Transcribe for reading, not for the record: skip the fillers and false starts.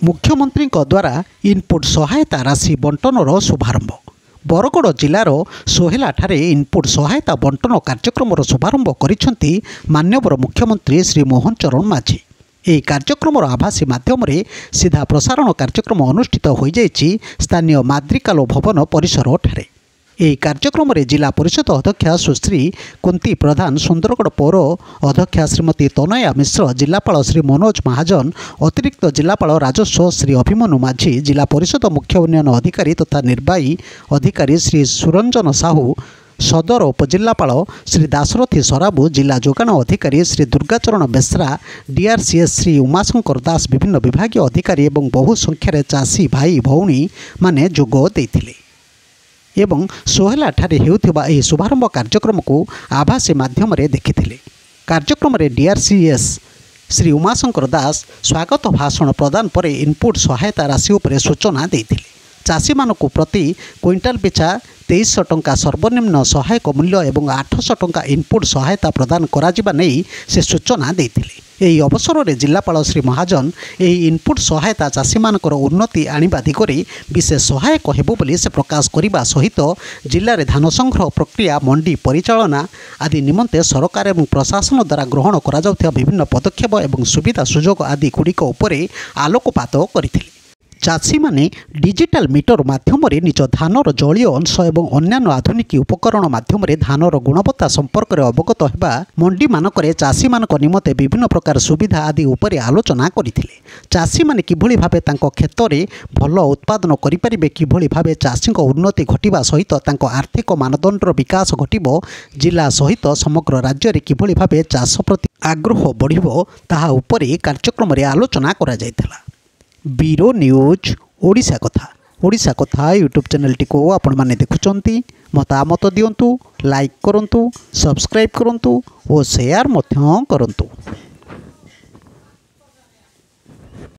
मुख्यमंत्री द्वारा इनपुट सहायता राशि बंटनर शुभारंभ। बरगड़ जिलार सोहेलाठारे इनपुट सहायता बंटन कार्यक्रम शुभारंभ करिसेंती माननीय मुख्यमंत्री श्री मोहन चरण माझी। ଏହି କାର୍ଯ୍ୟକ୍ରମର ଆଭାସୀ ମାଧ୍ୟମରେ ସିଧା ପ୍ରସାରଣ କାର୍ଯ୍ୟକ୍ରମ ଅନୁଷ୍ଠିତ ହୋଇଯାଇଛି ସ୍ଥାନୀୟ ମାଦ୍ରିକାଲୋ ଭବନ ପରିସରଠାରେ। ଏହି କାର୍ଯ୍ୟକ୍ରମରେ ଜିଲ୍ଲା ପରିଷଦ ଅଧ୍ୟକ୍ଷା ସୁଶ୍ରୀ କୁନ୍ତି ପ୍ରଧାନ, ସୁନ୍ଦରଗଡ଼ ପୌର ଅଧ୍ୟକ୍ଷା ଶ୍ରୀମତୀ ତନୟା ମିଶ୍ର, ଜିଲ୍ଲାପାଳ ଶ୍ରୀ ମନୋଜ ମହାଜନ, ଅତିରିକ୍ତ ଜିଲ୍ଲାପାଳ ରାଜସ୍ୱ ଶ୍ରୀ ଅଭିମନ୍ୟୁ ମାଝୀ, ଜିଲ୍ଲା ପରିଷଦ ମୁଖ୍ୟ ଉନ୍ନୟନ ଅଧିକାରୀ ତଥା ନିର୍ବାହୀ ଅଧିକାରୀ ଶ୍ରୀ ସୁରଞ୍ଜନ ସାହୁ, सदर उपजिल्लापाल श्री दाशरथी सराबू, जिला जोगाण अधिकारी श्री दुर्गाचरण बेसरा, डीआरसीएस श्री उमाशंकर दास, विभिन्न विभागीय अधिकारी एवं बहु संख्यार चाषी भाई भौणी माने जोग देइथिले एवं सोहेलाठारे हेउथिबा एही शुभारंभ कार्यक्रम को आभासी माध्यम रे देखिथिले। कार्यक्रम रे डीआरसीएस श्री उमाशंकर दास स्वागत भाषण प्रदान पर इनपुट सहायता राशि उपरे सूचना देइथिले। चाषी मानकु प्रति क्विंटाल पिछा 2300 टंका सर्वनिम्न सहायक मूल्य एवं 800 टंका इनपुट सहायता प्रदान कराजिबा नहीं से सूचना देइथिले। एही अवसर में जिल्लापाल श्री महाजन एही इनपुट सहायता चाषी मानकर उन्नति आनिबा दिगरे विशेष सहायक हेबो बोली से प्रकाश करिबा सहित जिल्ला रे धान संग्रह प्रक्रिया, मंडी परिचालना आदि निमंते सरकार एवं प्रशासन द्वारा ग्रहण करा जाउथिबा विभिन्न पदक्षेप एवं सुविधा सुजोग आदि गुड़िक उपरे आलोकपात करथिले। चाषी माने डिजिटल मीटर माध्यम निज धानर जलीय अंश एवं अन्यान्य आधुनिक उपकरण माध्यम धानर गुणवत्ता संपर्क में अवगत होगा मंडी मानकरे चाषी मानक निमते विभिन्न प्रकार सुविधा आदि उपरे आलोचना करथिले। चाषी माने किभଳି भाबे तांको क्षेत्र में भल उत्पादन करिपारिबे, किभଳି भाबे चाषी उन्नति घटिबा सहित तांको आर्थिक मानदंडर विकास घटिबो, जिला सहित समग्र राज्य में किभଳି भाबे चाष प्रति आग्रह बढ़िबो ताहा उपरे कार्यक्रम में आलोचना करा जायथिला। ब्यूरो न्यूज ओडिशा कथा यूट्यूब चैनल टी को आपण माने देखुचंती, मतामत दियंतु, लाइक करंतु, सब्सक्राइब करंतु और शेयर मध्य करंतु।